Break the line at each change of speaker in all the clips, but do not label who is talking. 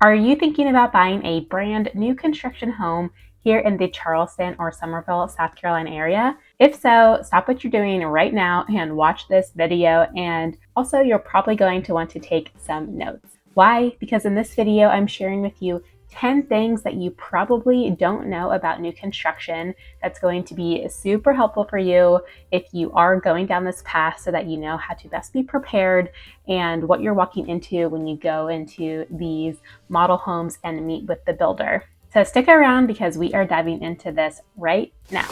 Are you thinking about buying a brand new construction home here in the Charleston or Summerville, South Carolina area? If so, stop what you're doing right now and watch this video. And also, you're probably going to want to take some notes. Why? Because in this video, I'm sharing with you 10 things that you probably don't know about new construction that's going to be super helpful for you if you are going down this path, so that you know how to best be prepared and what you're walking into when you go into these model homes and meet with the builder. So stick around because we are diving into this right now.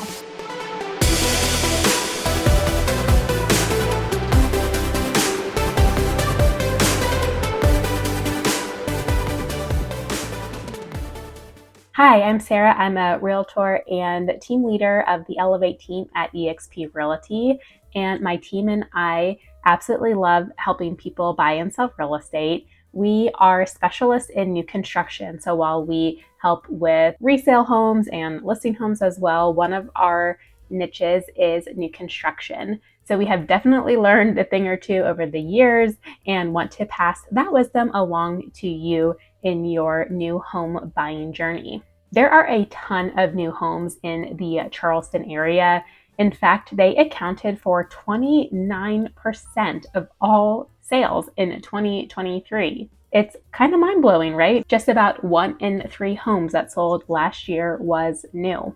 Hi, I'm Sarah. I'm a realtor and team leader of the Elevate team at eXp Realty. And my team and I absolutely love helping people buy and sell real estate. We are specialists in new construction. So while we help with resale homes and listing homes as well, one of our niches is new construction. So we have definitely learned a thing or two over the years and want to pass that wisdom along to you in your new home buying journey. There are a ton of new homes in the Charleston area. In fact, they accounted for 29% of all sales in 2023. It's kind of mind-blowing, right? Just about 1 in 3 homes that sold last year was new.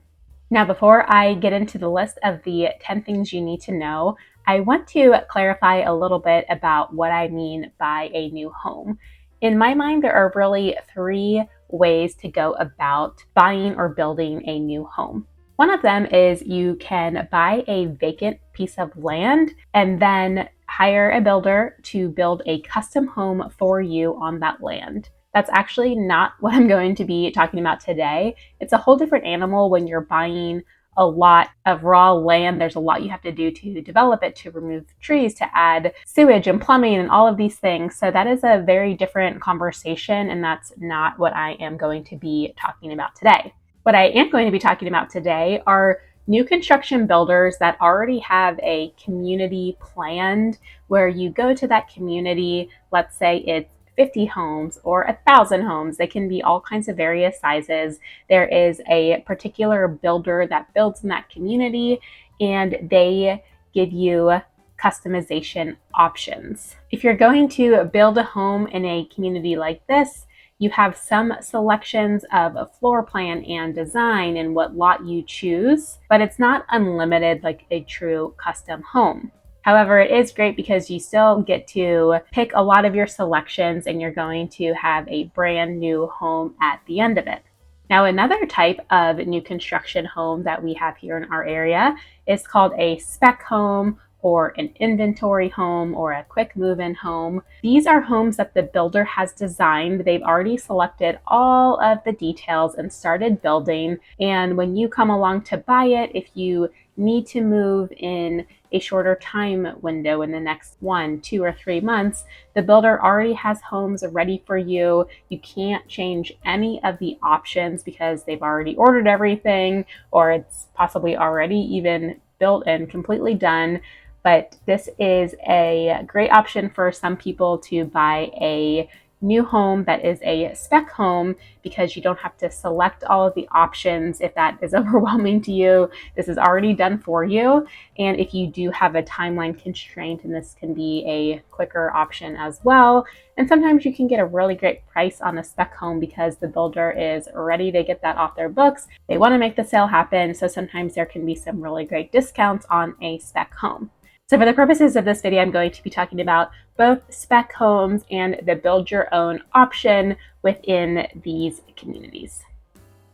Now, before I get into the list of the 10 things you need to know, I want to clarify a little bit about what I mean by a new home. In my mind, there are really 3 ways to go about buying or building a new home. One of them is you can buy a vacant piece of land and then hire a builder to build a custom home for you on that land. That's actually not what I'm going to be talking about today. It's a whole different animal when you're buying a lot of raw land. There's a lot you have to do to develop it, to remove trees, to add sewage and plumbing and all of these things. So that is a very different conversation, and that's not what I am going to be talking about today. What I am going to be talking about today are new construction builders that already have a community planned, where you go to that community, let's say it's 50 homes or 1,000 homes. They can be all kinds of various sizes. There is a particular builder that builds in that community, and they give you customization options. If you're going to build a home in a community like this, you have some selections of a floor plan and design and what lot you choose, but it's not unlimited like a true custom home. However, it is great because you still get to pick a lot of your selections, and you're going to have a brand new home at the end of it. Now, another type of new construction home that we have here in our area is called a spec home, or an inventory home, or a quick move-in home. These are homes that the builder has designed. They've already selected all of the details and started building. And when you come along to buy it, if you need to move in a shorter time window in the next 1, 2, or 3 months, the builder already has homes ready for you. You can't change any of the options because they've already ordered everything, or it's possibly already even built and completely done. But this is a great option for some people to buy a new home that is a spec home, because you don't have to select all of the options if that is overwhelming to you. This is already done for you. And if you do have a timeline constraint, and this can be a quicker option as well. And sometimes you can get a really great price on a spec home because the builder is ready to get that off their books. They want to make the sale happen. So sometimes there can be some really great discounts on a spec home. So for the purposes of this video, I'm going to be talking about both spec homes and the build your own option within these communities.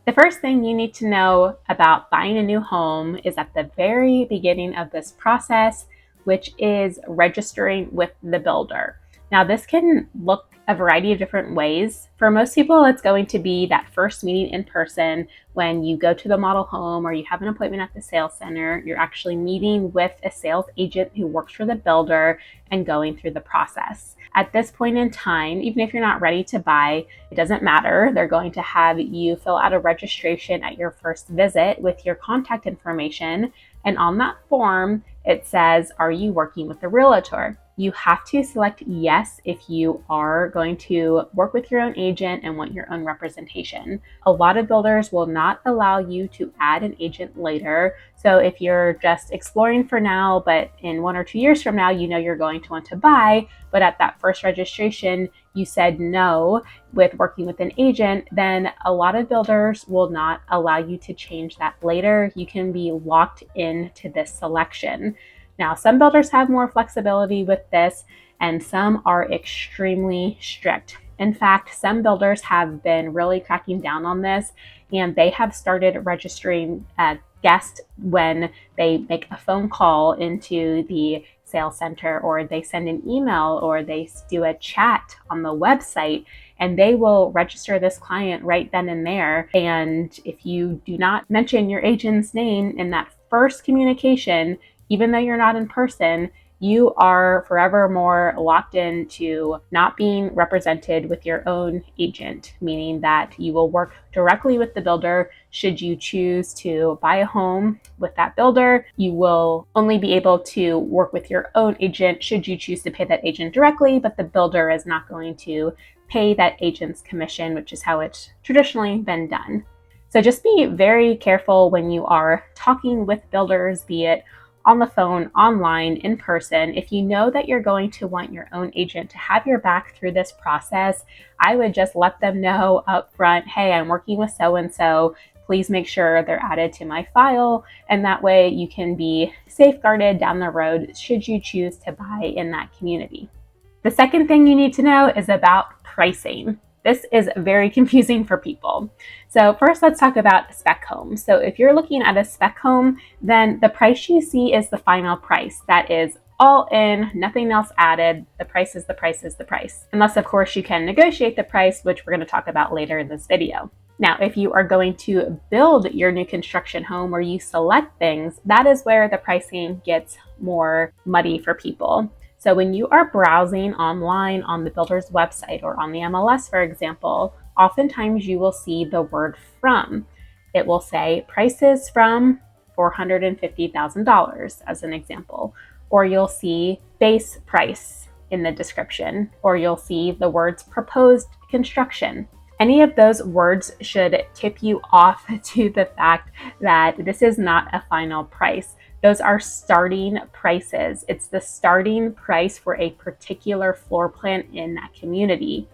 The first thing you need to know about buying a new home is at the very beginning of this process, which is registering with the builder. Now, this can look a variety of different ways. For most people, it's going to be that first meeting in person when you go to the model home or you have an appointment at the sales center. You're actually meeting with a sales agent who works for the builder and going through the process. At this point in time, even if you're not ready to buy, it doesn't matter. They're going to have you fill out a registration at your first visit with your contact information. And on that form, it says, "Are you working with a realtor?" You have to select yes if you are going to work with your own agent and want your own representation. A lot of builders will not allow you to add an agent later. So if you're just exploring for now, but in 1 or 2 years from now, you know you're going to want to buy, but at that first registration, you said no with working with an agent, then a lot of builders will not allow you to change that later. You can be locked into this selection. Now, some builders have more flexibility with this, and some are extremely strict. In fact, some builders have been really cracking down on this, and they have started registering guests when they make a phone call into the sales center, or they send an email, or they do a chat on the website, and they will register this client right then and there. And if you do not mention your agent's name in that first communication, even though you're not in person, you are forevermore locked into not being represented with your own agent, meaning that you will work directly with the builder. Should you choose to buy a home with that builder, you will only be able to work with your own agent should you choose to pay that agent directly, but the builder is not going to pay that agent's commission, which is how it's traditionally been done. So just be very careful when you are talking with builders, be it on the phone, online, in person. If you know that you're going to want your own agent to have your back through this process, I would just let them know up front, hey, I'm working with so-and-so. Please make sure they're added to my file. And that way you can be safeguarded down the road should you choose to buy in that community. The second thing you need to know is about pricing. This is very confusing for people. So first, let's talk about spec homes. So if you're looking at a spec home, then the price you see is the final price. That is all in, nothing else added. The price is the price is the price. Unless, of course, you can negotiate the price, which we're going to talk about later in this video. Now, if you are going to build your new construction home where you select things, that is where the pricing gets more muddy for people. So when you are browsing online on the builder's website or on the MLS, for example, oftentimes you will see the word from. It will say prices from $450,000 as an example, or you'll see base price in the description, or you'll see the words proposed construction. Any of those words should tip you off to the fact that this is not a final price. Those are starting prices. It's the starting price for a particular floor plan in that community.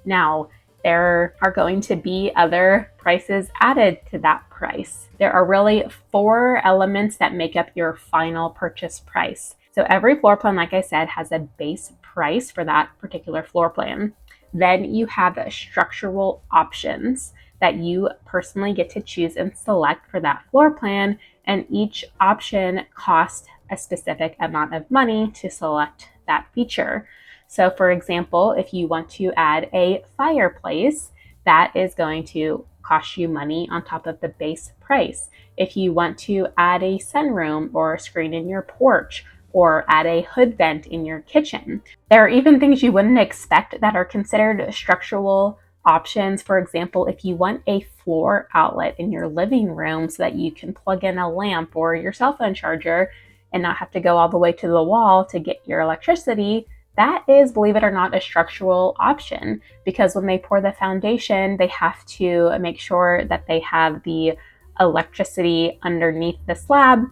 Now, there are going to be other prices added to that price. There are really 4 elements that make up your final purchase price. So every floor plan, like I said, has a base price for that particular floor plan. Then you have structural options that you personally get to choose and select for that floor plan, and each option costs a specific amount of money to select that feature. So for example, if you want to add a fireplace, that is going to cost you money on top of the base price. If you want to add a sunroom or a screen in your porch, or add a hood vent in your kitchen. There are even things you wouldn't expect that are considered structural options. For example, if you want a floor outlet in your living room so that you can plug in a lamp or your cell phone charger and not have to go all the way to the wall to get your electricity, that is, believe it or not, a structural option, because when they pour the foundation, they have to make sure that they have the electricity underneath the slab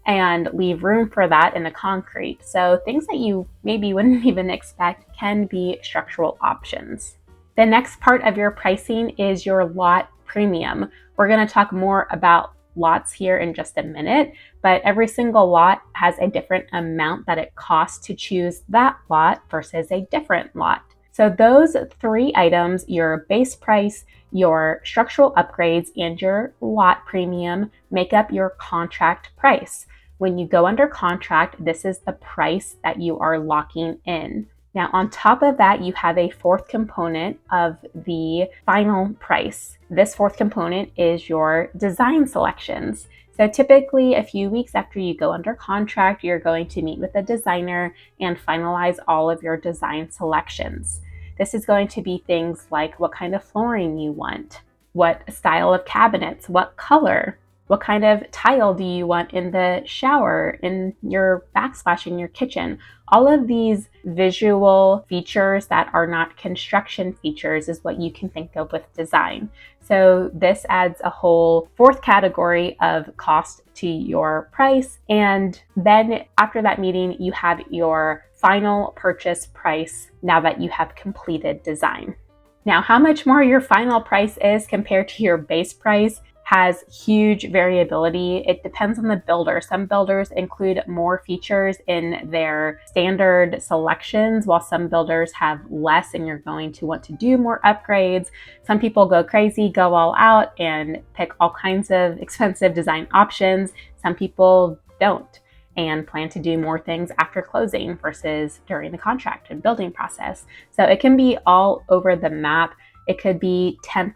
and leave room for that in the concrete. So things that you maybe wouldn't even expect can be structural options. The next part of your pricing is your lot premium. We're going to talk more about lots here in just a minute, but every single lot has a different amount that it costs to choose that lot versus a different lot. So those 3 items, your base price, your structural upgrades, and your lot premium, make up your contract price. When you go under contract, this is the price that you are locking in. Now, on top of that, you have a 4th component of the final price. This 4th component is your design selections. So typically, a few weeks after you go under contract, you're going to meet with a designer and finalize all of your design selections. This is going to be things like what kind of flooring you want, what style of cabinets, what color, What kind of tile do you want in the shower, in your backsplash, in your kitchen? All of these visual features that are not construction features is what you can think of with design. So this adds a whole fourth category of cost to your price. And then after that meeting, you have your final purchase price now that you have completed design. Now, how much more your final price is compared to your base price has huge variability. It depends on the builder. Some builders include more features in their standard selections, while some builders have less and you're going to want to do more upgrades. Some people go crazy, go all out and pick all kinds of expensive design options. Some people don't and plan to do more things after closing versus during the contract and building process. So it can be all over the map. It could be 10%,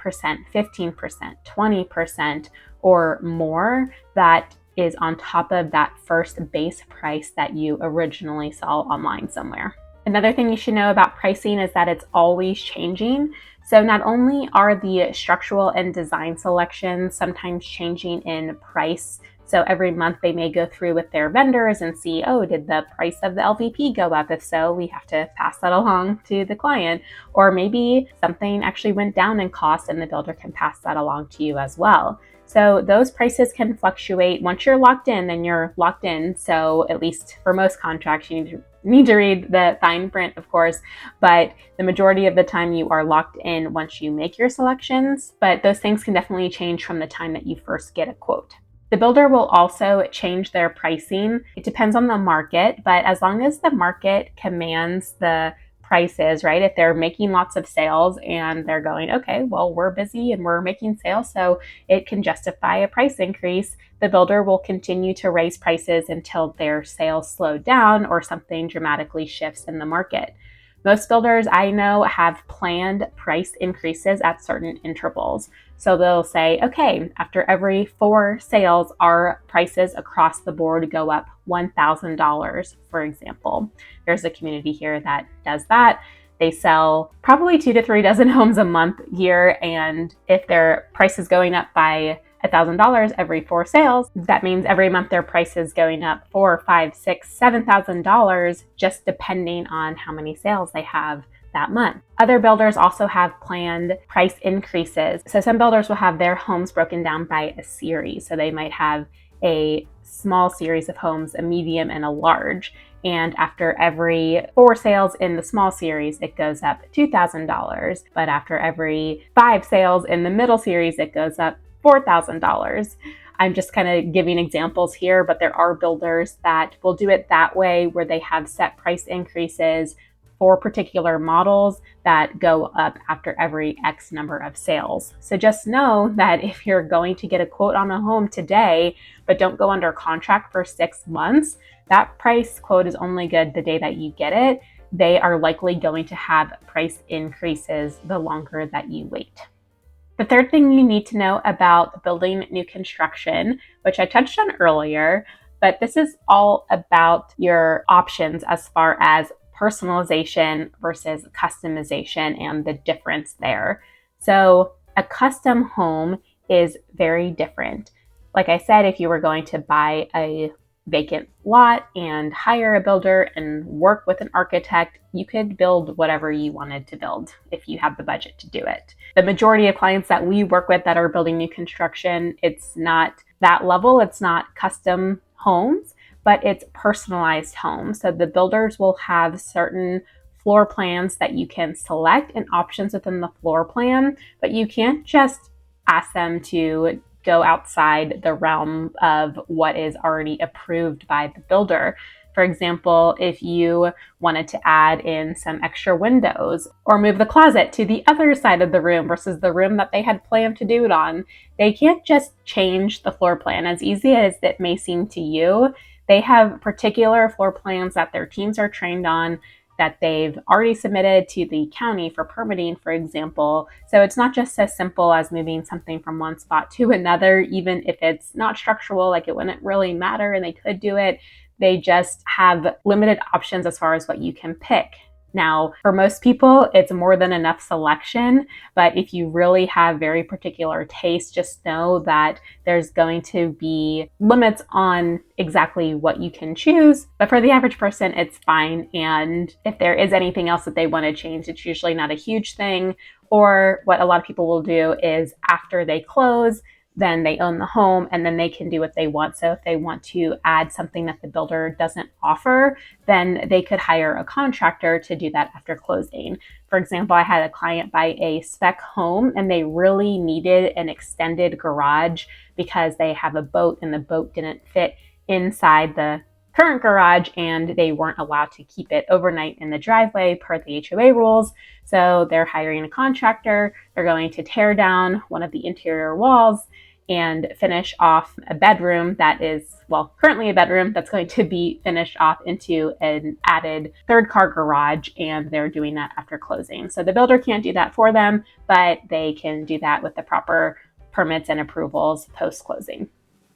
15%, 20%, or more that is on top of that first base price that you originally saw online somewhere. Another thing you should know about pricing is that it's always changing. So not only are the structural and design selections sometimes changing in price, so every month they may go through with their vendors and see, oh, did the price of the LVP go up? If so, we have to pass that along to the client. Or maybe something actually went down in cost and the builder can pass that along to you as well. So those prices can fluctuate. Once you're locked in, then you're locked in. So at least for most contracts, you need to read the fine print, of course, but the majority of the time you are locked in once you make your selections. But those things can definitely change from the time that you first get a quote. The builder will also change their pricing. It depends on the market, but as long as the market commands the prices, right? If they're making lots of sales and they're going, okay, well, we're busy and we're making sales, so it can justify a price increase, the builder will continue to raise prices until their sales slow down or something dramatically shifts in the market. Most builders I know have planned price increases at certain intervals. So they'll say, okay, after every 4 sales, our prices across the board go up $1,000, for example. There's a community here that does that. They sell probably 2 to 3 dozen homes a month here. And if their price is going up by $1,000 every 4 sales, that means every month their price is going up $4,000, $5,000, $6,000, $7,000, just depending on how many sales they have that month. Other builders also have planned price increases. So some builders will have their homes broken down by a series. So they might have a small series of homes, a medium, and a large. And after every 4 sales in the small series, it goes up $2,000. But after every 5 sales in the middle series, it goes up $4,000. I'm just kind of giving examples here, but there are builders that will do it that way where they have set price increases for particular models that go up after every X number of sales. So just know that if you're going to get a quote on a home today, but don't go under contract for 6 months, that price quote is only good the day that you get it. They are likely going to have price increases the longer that you wait. The third thing you need to know about building new construction, which I touched on earlier, but this is all about your options as far as personalization versus customization and the difference there. So a custom home is very different. Like I said, if you were going to buy a vacant lot and hire a builder and work with an architect, you could build whatever you wanted to build if you have the budget to do it. The majority of clients that we work with that are building new construction, it's not that level. It's not custom homes, but it's personalized homes. So the builders will have certain floor plans that you can select and options within the floor plan, but you can't just ask them to go outside the realm of what is already approved by the builder. For example, if you wanted to add in some extra windows or move the closet to the other side of the room versus the room that they had planned to do it on, they can't just change the floor plan. As easy as it may seem to you, they have particular floor plans that their teams are trained on, that they've already submitted to the county for permitting, for example. So it's not just as simple as moving something from one spot to another, even if it's not structural, like it wouldn't really matter and they could do it. They just have limited options as far as what you can pick. Now, for most people, it's more than enough selection, but if you really have very particular taste, just know that there's going to be limits on exactly what you can choose. But for the average person, it's fine. And if there is anything else that they want to change, it's usually not a huge thing. Or what a lot of people will do is after they close, then they own the home and then they can do what they want. So if they want to add something that the builder doesn't offer, then they could hire a contractor to do that after closing. For example, I had a client buy a spec home and they really needed an extended garage because they have a boat and the boat didn't fit inside the current garage and they weren't allowed to keep it overnight in the driveway per the HOA rules. So they're hiring a contractor. They're going to tear down one of the interior walls and finish off a bedroom that is, well, currently a bedroom that's going to be finished off into an added third car garage, and they're doing that after closing. So the builder can't do that for them, but they can do that with the proper permits and approvals post-closing.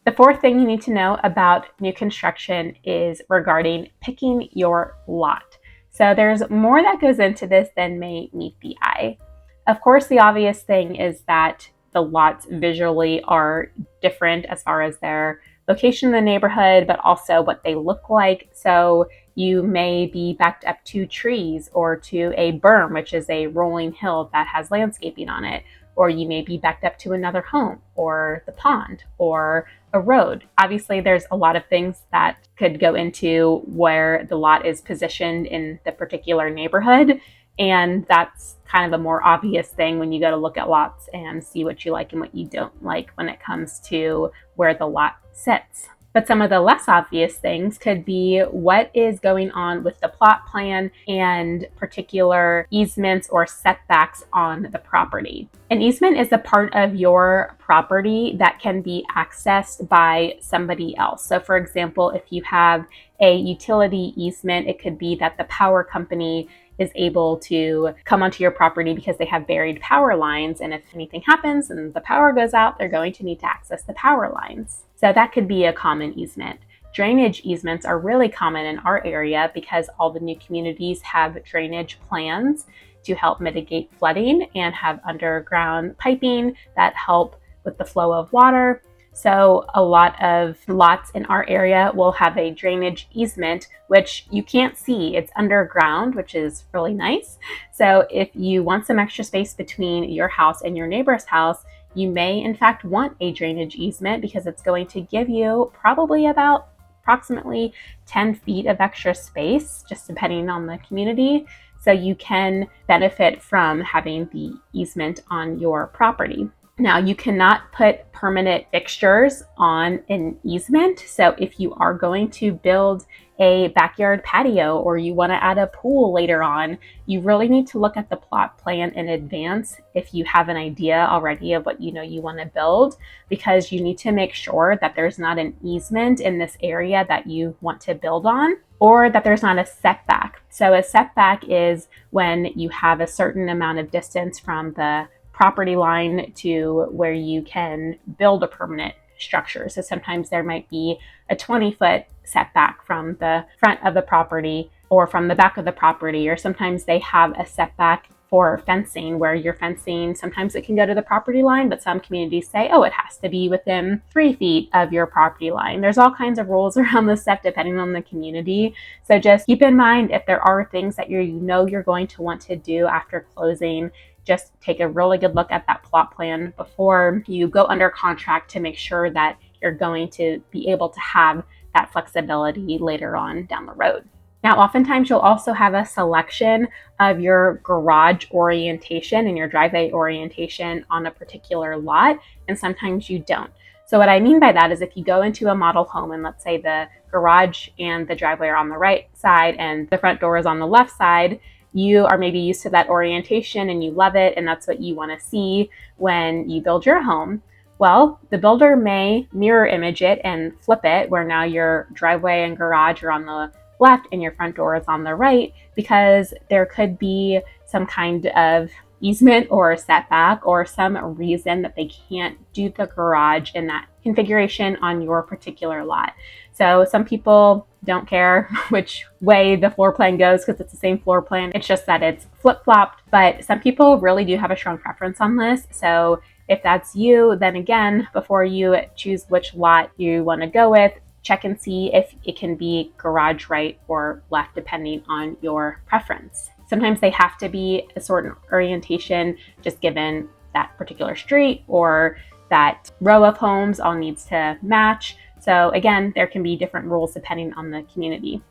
The fourth thing you need to know about new construction is regarding picking your lot. So there's more that goes into this than may meet the eye. Of course, the obvious thing is that the lots visually are different as far as their location in the neighborhood, but also what they look like. So you may be backed up to trees or to a berm, which is a rolling hill that has landscaping on it. Or you may be backed up to another home or the pond or a road. Obviously, there's a lot of things that could go into where the lot is positioned in the particular neighborhood. And that's kind of a more obvious thing when you go to look at lots and see what you like and what you don't like when it comes to where the lot sits. But some of the less obvious things could be what is going on with the plot plan and particular easements or setbacks on the property. An easement is a part of your property that can be accessed by somebody else. So for example, if you have a utility easement, it could be that the power company is able to come onto your property because they have buried power lines. And if anything happens and the power goes out, they're going to need to access the power lines. So that could be a common easement. Drainage easements are really common in our area because all the new communities have drainage plans to help mitigate flooding and have underground piping that help with the flow of water. So a lot of lots in our area will have a drainage easement, which you can't see. It's underground, which is really nice. So if you want some extra space between your house and your neighbor's house, you may in fact want a drainage easement because it's going to give you probably about approximately 10 feet of extra space, just depending on the community. So you can benefit from having the easement on your property. Now, you cannot put permanent fixtures on an easement. So if you are going to build a backyard patio or you want to add a pool later on, you really need to look at the plot plan in advance if you have an idea already of what you want to build, because you need to make sure that there's not an easement in this area that you want to build on, or that there's not a setback. So a setback is when you have a certain amount of distance from the property line to where you can build a permanent structure. So sometimes there might be a 20-foot setback from the front of the property or from the back of the property, or sometimes they have a setback for fencing where you're fencing. Sometimes it can go to the property line, but some communities say, oh, it has to be within 3 feet of your property line. There's all kinds of rules around this stuff depending on the community. So just keep in mind if there are things that you're going to want to do after closing, just take a really good look at that plot plan before you go under contract to make sure that you're going to be able to have that flexibility later on down the road. Now, oftentimes you'll also have a selection of your garage orientation and your driveway orientation on a particular lot, and sometimes you don't. So what I mean by that is if you go into a model home and let's say the garage and the driveway are on the right side and the front door is on the left side, you are maybe used to that orientation and you love it and that's what you want to see when you build your home. Well, the builder may mirror image it and flip it where now your driveway and garage are on the left and your front door is on the right, because there could be some kind of easement or a setback or some reason that they can't do the garage in that configuration on your particular lot. So some people don't care which way the floor plan goes because it's the same floor plan. It's just that it's flip-flopped, but some people really do have a strong preference on this. So if that's you, then again, before you choose which lot you want to go with, check and see if it can be garage right or left depending on your preference. Sometimes they have to be a certain orientation just given that particular street or that row of homes all needs to match. So again, there can be different rules depending on the community.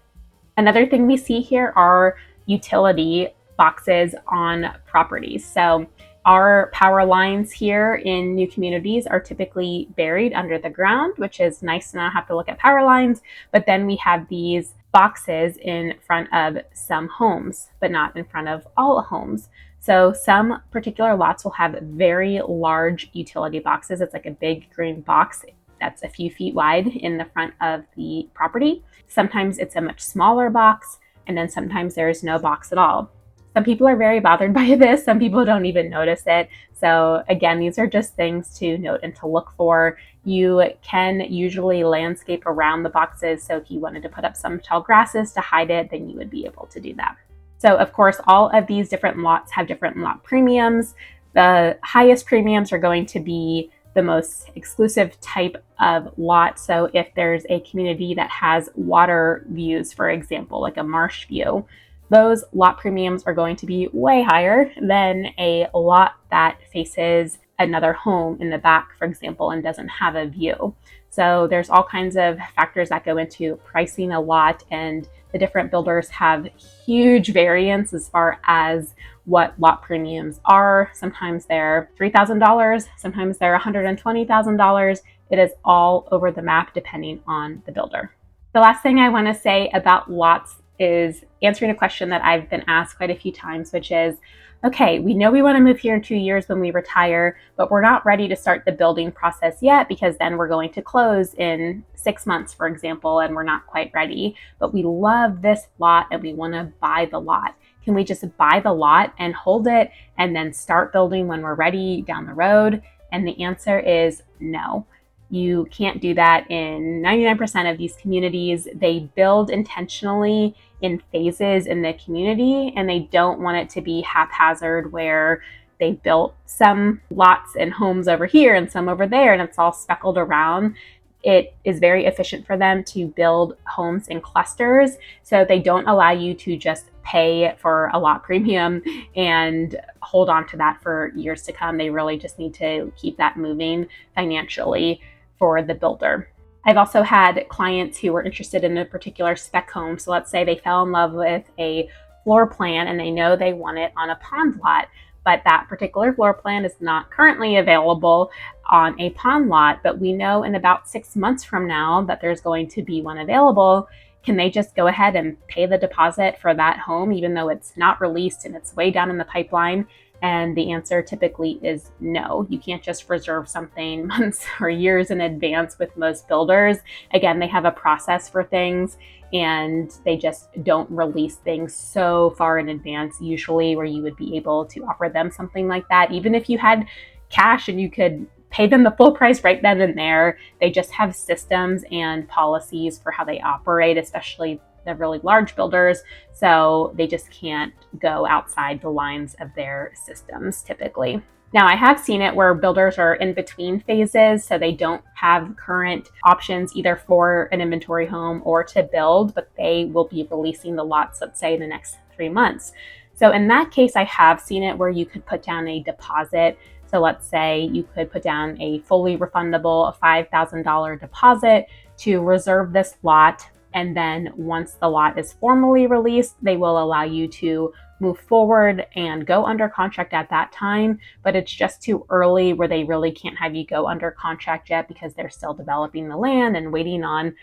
Another thing we see here are utility boxes on properties. So our power lines here in new communities are typically buried under the ground, which is nice to not have to look at power lines. But then we have these boxes in front of some homes, but not in front of all homes. So some particular lots will have very large utility boxes. It's like a big green box that's a few feet wide in the front of the property. Sometimes it's a much smaller box, and then sometimes there's no box at all. Some people are very bothered by this. Some people don't even notice it. So again, these are just things to note and to look for. You can usually landscape around the boxes. So if you wanted to put up some tall grasses to hide it, then you would be able to do that. So of course, all of these different lots have different lot premiums. The highest premiums are going to be the most exclusive type of lot. So if there's a community that has water views, for example, like a marsh view, those lot premiums are going to be way higher than a lot that faces another home in the back, for example, and doesn't have a view. So there's all kinds of factors that go into pricing a lot, and the different builders have huge variance as far as what lot premiums are. Sometimes they're $3,000, sometimes they're $120,000. It is all over the map depending on the builder. The last thing I want to say about lots is answering a question that I've been asked quite a few times, which is, okay, we know we want to move here in 2 years when we retire, but we're not ready to start the building process yet because then we're going to close in 6 months, for example, and we're not quite ready. But we love this lot and we want to buy the lot. Can we just buy the lot and hold it and then start building when we're ready down the road? And the answer is no. You can't do that in 99% of these communities. They build intentionally in phases in the community, and they don't want it to be haphazard where they built some lots and homes over here and some over there, and it's all speckled around. It is very efficient for them to build homes in clusters, so they don't allow you to just pay for a lot premium and hold on to that for years to come. They really just need to keep that moving financially for the builder. I've also had clients who were interested in a particular spec home. So let's say they fell in love with a floor plan and they know they want it on a pond lot, but that particular floor plan is not currently available on a pond lot, but we know in about 6 months from now that there's going to be one available. Can they just go ahead and pay the deposit for that home, even though it's not released and it's way down in the pipeline? And the answer typically is no. You can't just reserve something months or years in advance with most builders. Again, they have a process for things and they just don't release things so far in advance, usually, where you would be able to offer them something like that. Even if you had cash and you could pay them the full price right then and there, they just have systems and policies for how they operate, especially the really large builders, so they just can't go outside the lines of their systems typically. Now, I have seen it where builders are in between phases, so they don't have current options either for an inventory home or to build, but they will be releasing the lots, let's say, in the next 3 months. So in that case, I have seen it where you could put down a deposit. So let's say you could put down a fully refundable $5,000 deposit to reserve this lot. And then once the lot is formally released, they will allow you to move forward and go under contract at that time. But it's just too early where they really can't have you go under contract yet because they're still developing the land and waiting on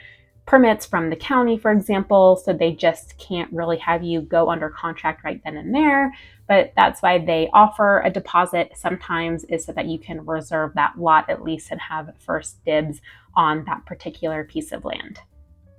permits from the county, for example. So they just can't really have you go under contract right then and there. But that's why they offer a deposit sometimes, is so that you can reserve that lot at least and have first dibs on that particular piece of land.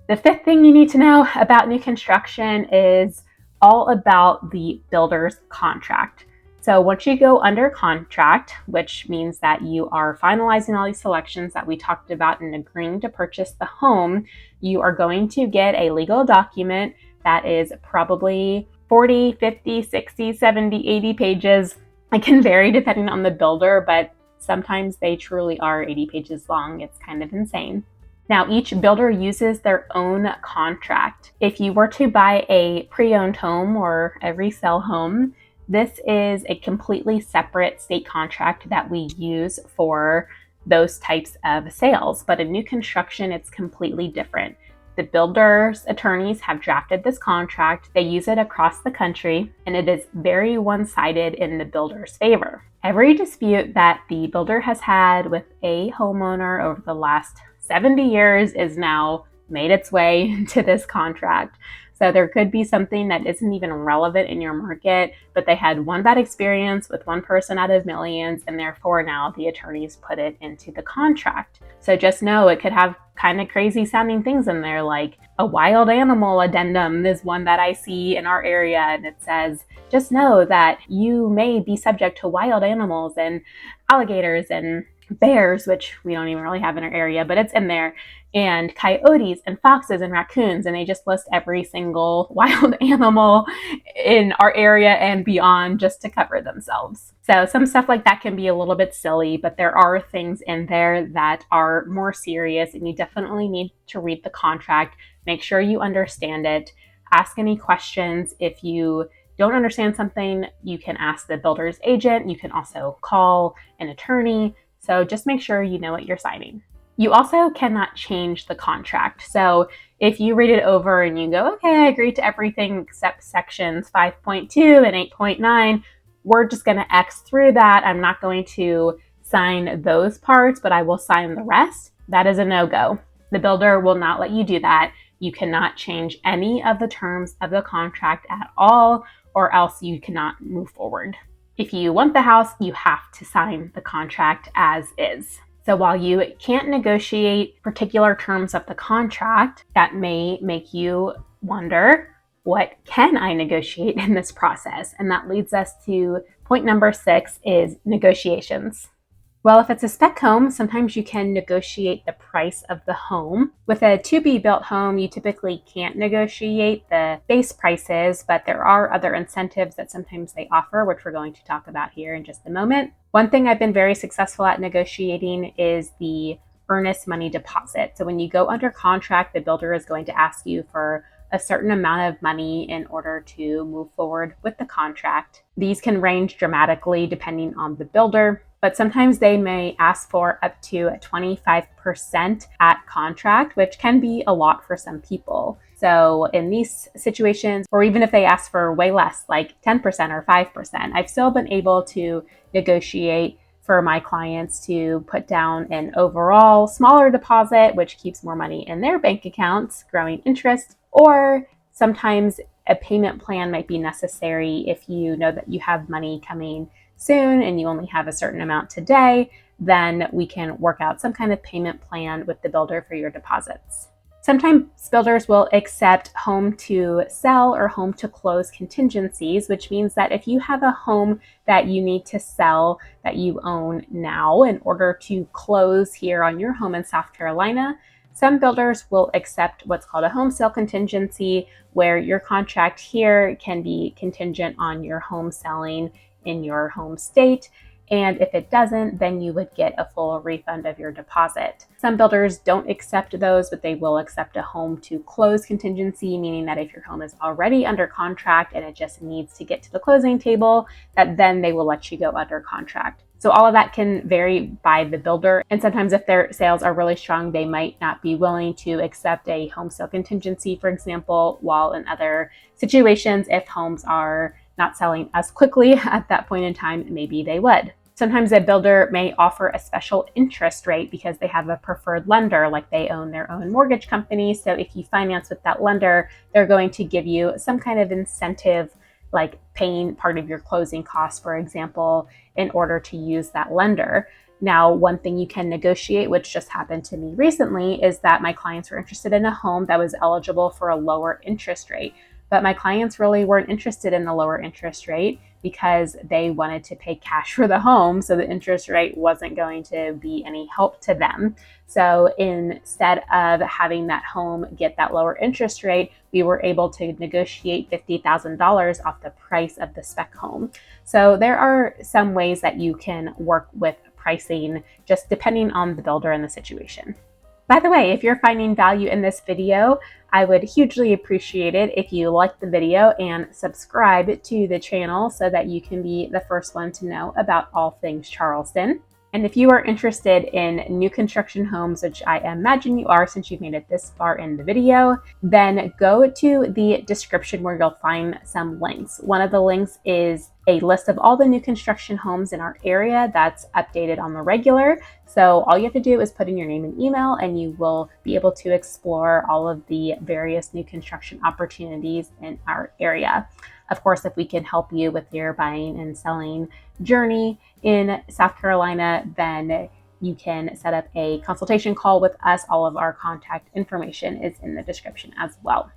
The fifth thing you need to know about new construction is all about the builder's contract. So once you go under contract, which means that you are finalizing all these selections that we talked about and agreeing to purchase the home, you are going to get a legal document that is probably 40, 50, 60, 70, 80 pages. It can vary depending on the builder, but sometimes they truly are 80 pages long. It's kind of insane. Now, each builder uses their own contract. If you were to buy a pre-owned home or a resale home, this is a completely separate state contract that we use for those types of sales. But in new construction, it's completely different. The builder's attorneys have drafted this contract. They use it across the country, and it is very one-sided in the builder's favor. Every dispute that the builder has had with a homeowner over the last 70 years is now made its way into this contract. So there could be something that isn't even relevant in your market, but they had one bad experience with one person out of millions, and therefore now the attorneys put it into the contract. So just know it could have kind of crazy sounding things in there, like a wild animal addendum is one that I see in our area, and it says, just know that you may be subject to wild animals and alligators and bears, which we don't even really have in our area, but it's in there, and coyotes and foxes and raccoons, and they just list every single wild animal in our area and beyond just to cover themselves. So some stuff like that can be a little bit silly, but there are things in there that are more serious, and you definitely need to read the contract, make sure you understand it, ask any questions. If you don't understand something, you can ask the builder's agent. You can also call an attorney. So just make sure you know what you're signing. You also cannot change the contract. So if you read it over and you go, okay, I agree to everything except sections 5.2 and 8.9, we're just going to X through that. I'm not going to sign those parts, but I will sign the rest. That is a no-go. The builder will not let you do that. You cannot change any of the terms of the contract at all, or else you cannot move forward. If you want the house, you have to sign the contract as is. So while you can't negotiate particular terms of the contract, that may make you wonder, what can I negotiate in this process? And that leads us to point number 6 is negotiations. Well, if it's a spec home, sometimes you can negotiate the price of the home. With a to-be-built home, you typically can't negotiate the base prices, but there are other incentives that sometimes they offer, which we're going to talk about here in just a moment. One thing I've been very successful at negotiating is the earnest money deposit. So when you go under contract, the builder is going to ask you for a certain amount of money in order to move forward with the contract. These can range dramatically depending on the builder, but sometimes they may ask for up to 25% at contract, which can be a lot for some people. So in these situations, or even if they ask for way less, like 10% or 5%, I've still been able to negotiate for my clients to put down an overall smaller deposit, which keeps more money in their bank accounts, growing interest, or sometimes a payment plan might be necessary if you know that you have money coming soon and you only have a certain amount today, then we can work out some kind of payment plan with the builder for your deposits. Sometimes builders will accept home to sell or home to close contingencies, which means that if you have a home that you need to sell that you own now in order to close here on your home in South Carolina, some builders will accept what's called a home sale contingency, where your contract here can be contingent on your home selling in your home state. And if it doesn't, then you would get a full refund of your deposit. Some builders don't accept those, but they will accept a home to close contingency, meaning that if your home is already under contract and it just needs to get to the closing table, that then they will let you go under contract. So all of that can vary by the builder. And sometimes if their sales are really strong, they might not be willing to accept a home sale contingency, for example, while in other situations, if homes are not selling as quickly at that point in time, maybe they would. Sometimes a builder may offer a special interest rate because they have a preferred lender, like they own their own mortgage company. So if you finance with that lender, they're going to give you some kind of incentive, like paying part of your closing costs, for example, in order to use that lender. Now, one thing you can negotiate, which just happened to me recently, is that my clients were interested in a home that was eligible for a lower interest rate. But my clients really weren't interested in the lower interest rate because they wanted to pay cash for the home, so the interest rate wasn't going to be any help to them. So instead of having that home get that lower interest rate, we were able to negotiate $50,000 off the price of the spec home. So there are some ways that you can work with pricing, just depending on the builder and the situation. By the way, if you're finding value in this video, I would hugely appreciate it if you like the video and subscribe to the channel so that you can be the first one to know about all things Charleston. And if you are interested in new construction homes, which I imagine you are since you've made it this far in the video, then go to the description where you'll find some links. One of the links is a list of all the new construction homes in our area that's updated on the regular. So all you have to do is put in your name and email, and you will be able to explore all of the various new construction opportunities in our area. Of course, if we can help you with your buying and selling journey in South Carolina, then you can set up a consultation call with us. All of our contact information is in the description as well.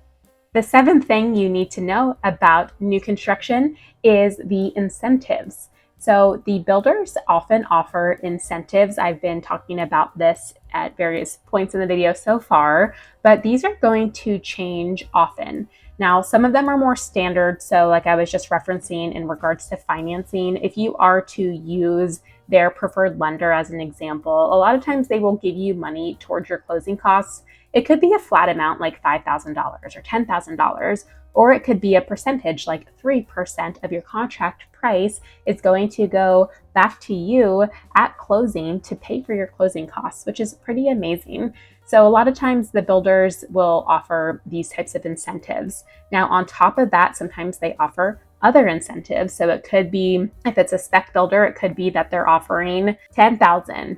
The seventh thing you need to know about new construction is the incentives. So the builders often offer incentives. I've been talking about this at various points in the video so far, but these are going to change often. Now, some of them are more standard. So like I was just referencing in regards to financing, if you are to use their preferred lender as an example, a lot of times they will give you money towards your closing costs. It could be a flat amount like $5,000 or $10,000, or it could be a percentage like 3% of your contract price is going to go back to you at closing to pay for your closing costs, which is pretty amazing. So a lot of times the builders will offer these types of incentives. Now, on top of that, sometimes they offer other incentives. So it could be, if it's a spec builder, it could be that they're offering $10,000,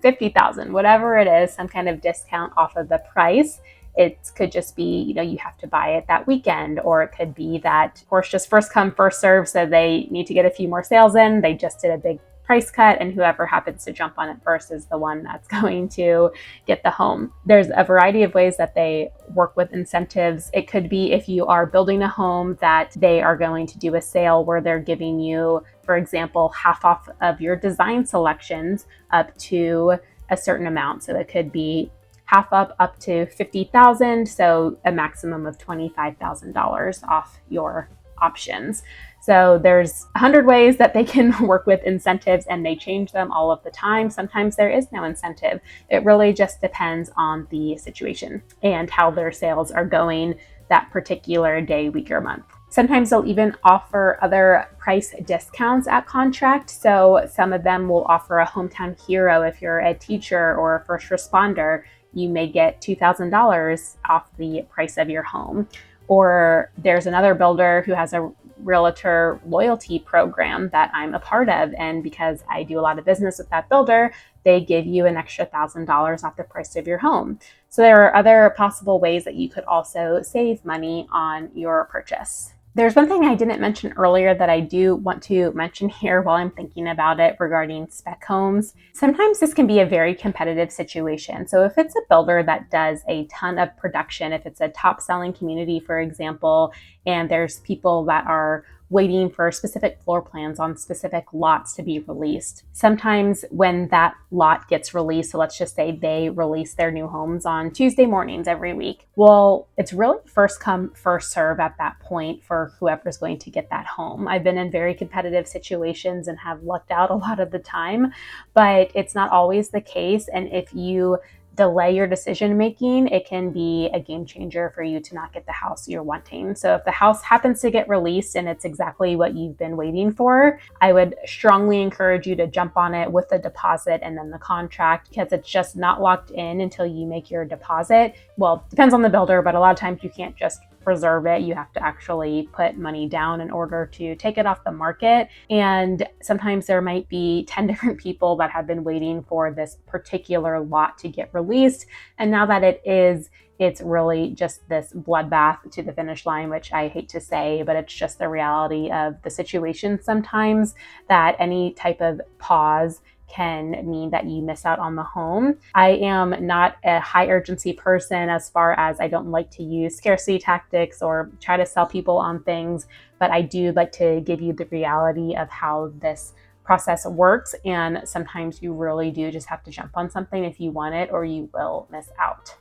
$50,000, whatever it is, some kind of discount off of the price. It could just be, you have to buy it that weekend, or it could be that, of course, just first come, first serve. So they need to get a few more sales in. They just did a big price cut, and whoever happens to jump on it first is the one that's going to get the home. There's a variety of ways that they work with incentives. It could be if you are building a home that they are going to do a sale where they're giving you, for example, half off of your design selections up to a certain amount. So it could be half up to $50,000, so a maximum of $25,000 off your options. So there's 100 ways that they can work with incentives, and they change them all of the time. Sometimes there is no incentive. It really just depends on the situation and how their sales are going that particular day, week, or month. Sometimes they'll even offer other price discounts at contract. So some of them will offer a hometown hero. If you're a teacher or a first responder, you may get $2,000 off the price of your home. Or there's another builder who has a realtor loyalty program that I'm a part of. And because I do a lot of business with that builder, they give you an extra $1,000 off the price of your home. So there are other possible ways that you could also save money on your purchase. There's one thing I didn't mention earlier that I do want to mention here while I'm thinking about it regarding spec homes. Sometimes this can be a very competitive situation. So if it's a builder that does a ton of production, if it's a top selling community, for example, and there's people that are waiting for specific floor plans on specific lots to be released. Sometimes when that lot gets released, so let's just say they release their new homes on Tuesday mornings every week. Well, it's really first come, first serve at that point for whoever's going to get that home. I've been in very competitive situations and have lucked out a lot of the time, but it's not always the case. And if you delay your decision making, it can be a game changer for you to not get the house you're wanting. So if the house happens to get released and it's exactly what you've been waiting for, I would strongly encourage you to jump on it with the deposit and then the contract, because it's just not locked in until you make your deposit. Well, depends on the builder, but a lot of times you can't just preserve it. You have to actually put money down in order to take it off the market. And sometimes there might be 10 different people that have been waiting for this particular lot to get released. And now that it's really just this bloodbath to the finish line, which I hate to say, but it's just the reality of the situation sometimes, that any type of pause can mean that you miss out on the home. I am not a high urgency person as far as I don't like to use scarcity tactics or try to sell people on things, but I do like to give you the reality of how this process works. And sometimes you really do just have to jump on something if you want it, or you will miss out.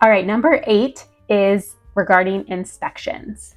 All right, number 8 is regarding inspections.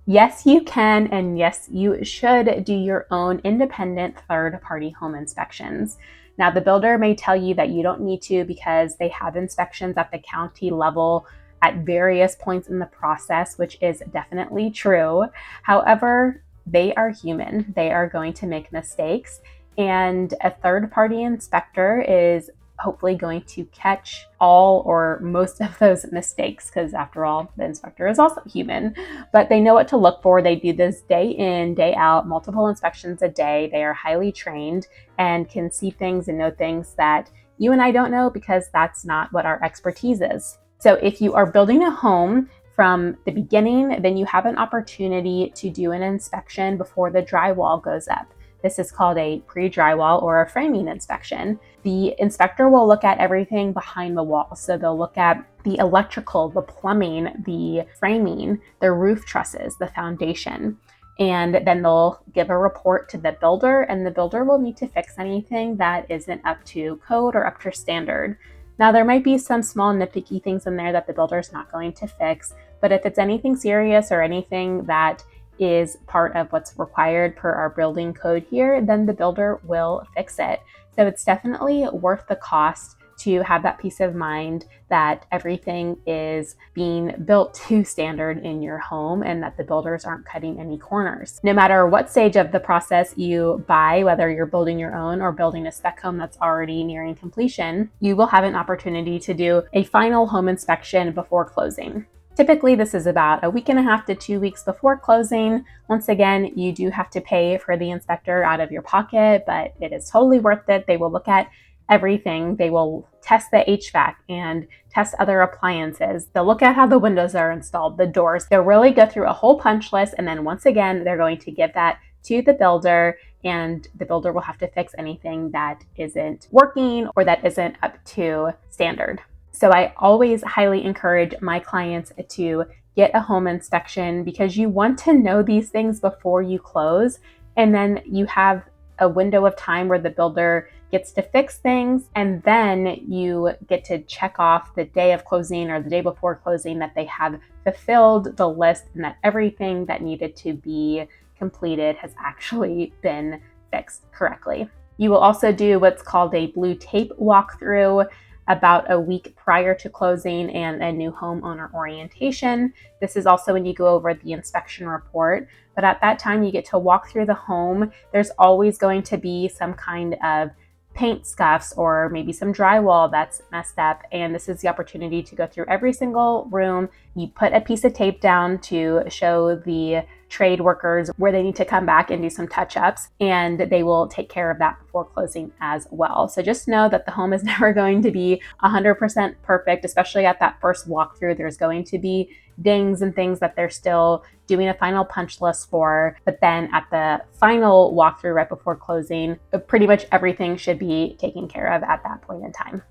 Yes, you can, and yes, you should do your own independent third-party home inspections. Now, the builder may tell you that you don't need to because they have inspections at the county level at various points in the process, which is definitely true. However, they are human. They are going to make mistakes, and a third-party inspector is hopefully going to catch all or most of those mistakes, because after all, the inspector is also human, but they know what to look for. They do this day in, day out, multiple inspections a day. They are highly trained and can see things and know things that you and I don't know, because that's not what our expertise is. So if you are building a home from the beginning, then you have an opportunity to do an inspection before the drywall goes up. This is called a pre-drywall or a framing inspection. The inspector will look at everything behind the wall. So they'll look at the electrical, the plumbing, the framing, the roof trusses, the foundation. And then they'll give a report to the builder, and the builder will need to fix anything that isn't up to code or up to standard. Now, there might be some small nitpicky things in there that the builder is not going to fix, but if it's anything serious or anything that is part of what's required per our building code here, then the builder will fix it. So it's definitely worth the cost to have that peace of mind that everything is being built to standard in your home and that the builders aren't cutting any corners. No matter what stage of the process you buy, whether you're building your own or building a spec home that's already nearing completion, you will have an opportunity to do a final home inspection before closing. Typically, this is about a week and a half to 2 weeks before closing. Once again, you do have to pay for the inspector out of your pocket, but it is totally worth it. They will look at everything. They will test the HVAC and test other appliances. They'll look at how the windows are installed, the doors. They'll really go through a whole punch list. And then once again, they're going to give that to the builder, and the builder will have to fix anything that isn't working or that isn't up to standard. So I always highly encourage my clients to get a home inspection, because you want to know these things before you close. And then you have a window of time where the builder gets to fix things, and then you get to check off the day of closing or the day before closing that they have fulfilled the list and that everything that needed to be completed has actually been fixed correctly. You will also do what's called a blue tape walkthrough about a week prior to closing, and a new homeowner orientation. This is also when you go over the inspection report, but at that time you get to walk through the home. There's always going to be some kind of paint scuffs or maybe some drywall that's messed up, and this is the opportunity to go through every single room. You put a piece of tape down to show the trade workers where they need to come back and do some touch-ups, and they will take care of that before closing as well. So just know that the home is never going to be 100% perfect, especially at that first walkthrough. There's going to be dings and things that they're still doing a final punch list for, but then at the final walkthrough right before closing, pretty much everything should be taken care of at that point in time.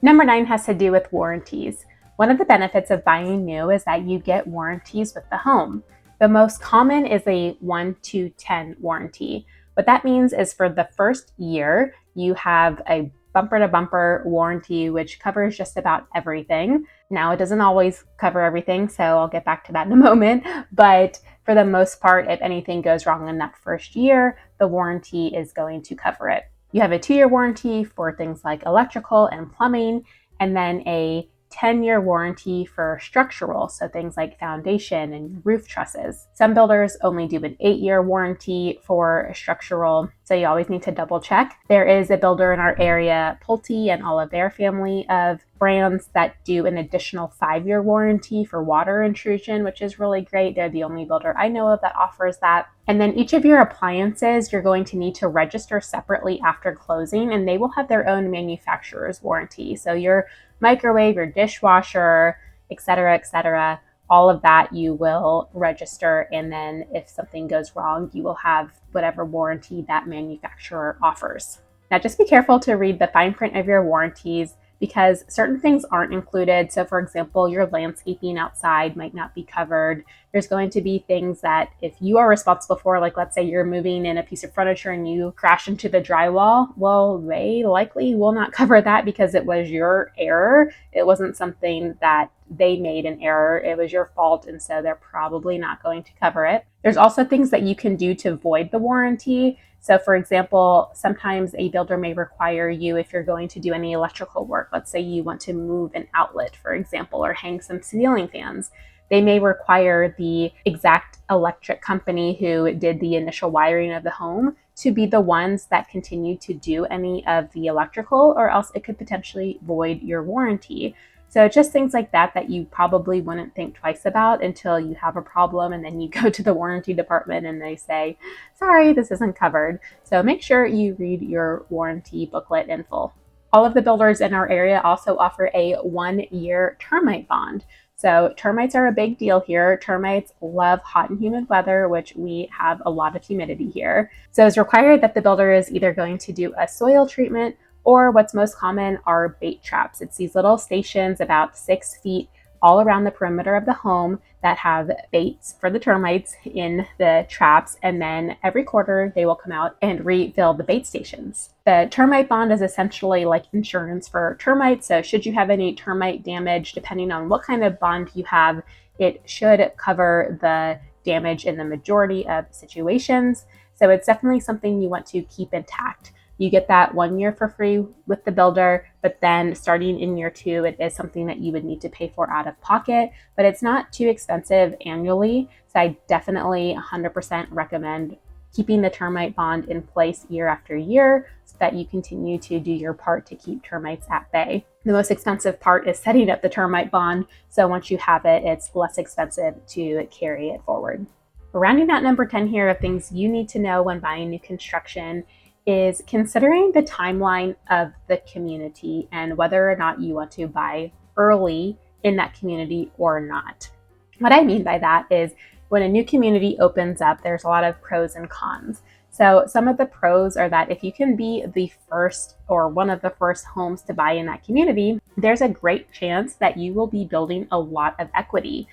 Number 9 has to do with warranties. One of the benefits of buying new is that you get warranties with the home. The most common is a 1 to 10 warranty. What that means is for the first year, you have a bumper-to-bumper warranty, which covers just about everything. Now, it doesn't always cover everything, so I'll get back to that in a moment. But for the most part, if anything goes wrong in that first year, the warranty is going to cover it. You have a 2-year warranty for things like electrical and plumbing, and then a 10-year warranty for structural, so things like foundation and roof trusses. Some builders only do an 8-year warranty for structural, so you always need to double check. There is a builder in our area, Pulte, and all of their family of brands that do an additional 5-year warranty for water intrusion, which is really great. They're the only builder I know of that offers that. And then each of your appliances, you're going to need to register separately after closing, and they will have their own manufacturer's warranty. So your microwave, your dishwasher, etc., all of that you will register, and then if something goes wrong, you will have whatever warranty that manufacturer offers. Now, just be careful to read the fine print of your warranties because certain things aren't included. So for example, your landscaping outside might not be covered. There's going to be things that if you are responsible for, like let's say you're moving in a piece of furniture and you crash into the drywall, well, they likely will not cover that because it was your error. It wasn't something that they made an error. It was your fault, and so they're probably not going to cover it. There's also things that you can do to void the warranty. So for example, sometimes a builder may require you, if you're going to do any electrical work, let's say you want to move an outlet, for example, or hang some ceiling fans, they may require the exact electric company who did the initial wiring of the home to be the ones that continue to do any of the electrical, or else it could potentially void your warranty. So just things like that that you probably wouldn't think twice about until you have a problem and then you go to the warranty department and they say, sorry, this isn't covered. So make sure you read your warranty booklet in full. All of the builders in our area also offer a 1-year termite bond. So termites are a big deal here. Termites love hot and humid weather, which we have a lot of humidity here. So it's required that the builder is either going to do a soil treatment, or what's most common are bait traps. It's these little stations about 6 feet all around the perimeter of the home that have baits for the termites in the traps, and then every quarter they will come out and refill the bait stations. The termite bond is essentially like insurance for termites, so should you have any termite damage, depending on what kind of bond you have, it should cover the damage in the majority of situations. So it's definitely something you want to keep intact. You get that 1 year for free with the builder, but then starting in year 2, it is something that you would need to pay for out of pocket, but it's not too expensive annually. So I definitely 100% recommend keeping the termite bond in place year after year so that you continue to do your part to keep termites at bay. The most expensive part is setting up the termite bond. So once you have it, it's less expensive to carry it forward. Rounding out number 10 here of things you need to know when buying new construction is considering the timeline of the community and whether or not you want to buy early in that community or not. What I mean by that is when a new community opens up, there's a lot of pros and cons. So some of the pros are that if you can be the first or one of the first homes to buy in that community, there's a great chance that you will be building a lot of equity.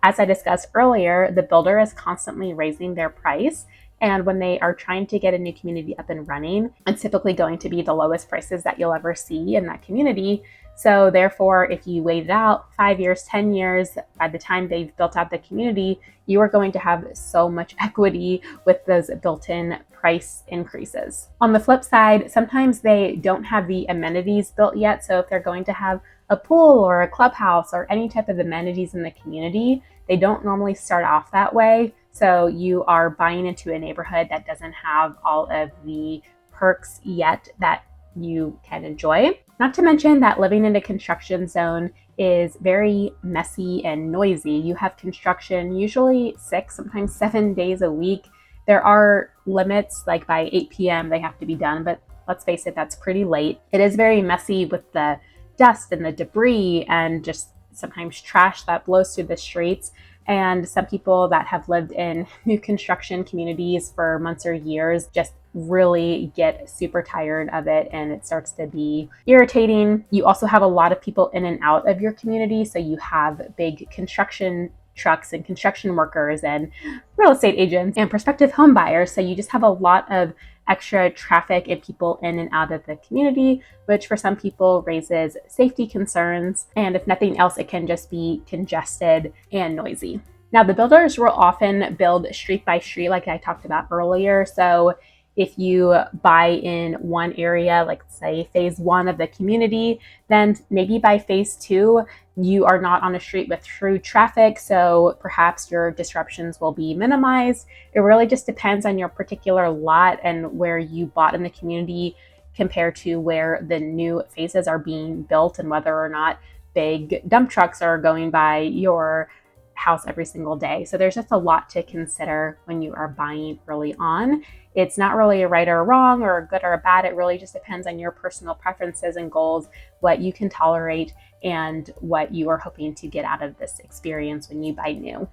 As I discussed earlier, the builder is constantly raising their price. And when they are trying to get a new community up and running, it's typically going to be the lowest prices that you'll ever see in that community. So therefore, if you wait it out 5 years, 10 years, by the time they've built out the community, you are going to have so much equity with those built-in price increases. On the flip side, sometimes they don't have the amenities built yet. So if they're going to have a pool or a clubhouse or any type of amenities in the community, they don't normally start off that way. So you are buying into a neighborhood that doesn't have all of the perks yet that you can enjoy. Not to mention that living in a construction zone is very messy and noisy. You have construction usually 6, sometimes 7 days a week. There are limits, like by 8 p.m. they have to be done, but let's face it, that's pretty late. It is very messy with the dust and the debris and just sometimes trash that blows through the streets. And some people that have lived in new construction communities for months or years just really get super tired of it and it starts to be irritating. You also have a lot of people in and out of your community. So you have big construction trucks and construction workers and real estate agents and prospective home buyers. So you just have a lot of extra traffic and people in and out of the community, which for some people raises safety concerns. And if nothing else, it can just be congested and noisy. Now, the builders will often build street by street, like I talked about earlier. So if you buy in one area, like say phase 1 of the community, then maybe by phase 2, you are not on a street with through traffic. So perhaps your disruptions will be minimized. It really just depends on your particular lot and where you bought in the community compared to where the new phases are being built and whether or not big dump trucks are going by your house every single day. So there's just a lot to consider when you are buying early on. It's not really a right or a wrong or a good or a bad. It really just depends on your personal preferences and goals, what you can tolerate, and what you are hoping to get out of this experience when you buy new.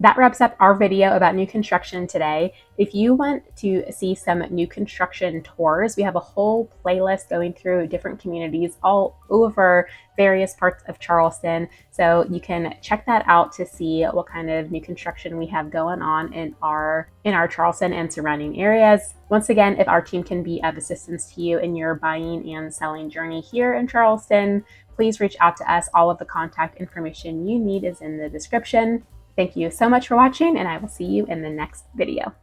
That wraps up our video about new construction today. If you want to see some new construction tours, we have a whole playlist going through different communities all over various parts of Charleston. So you can check that out to see what kind of new construction we have going on in our Charleston and surrounding areas. Once again, if our team can be of assistance to you in your buying and selling journey here in Charleston, please reach out to us. All of the contact information you need is in the description. Thank you so much for watching, and I will see you in the next video.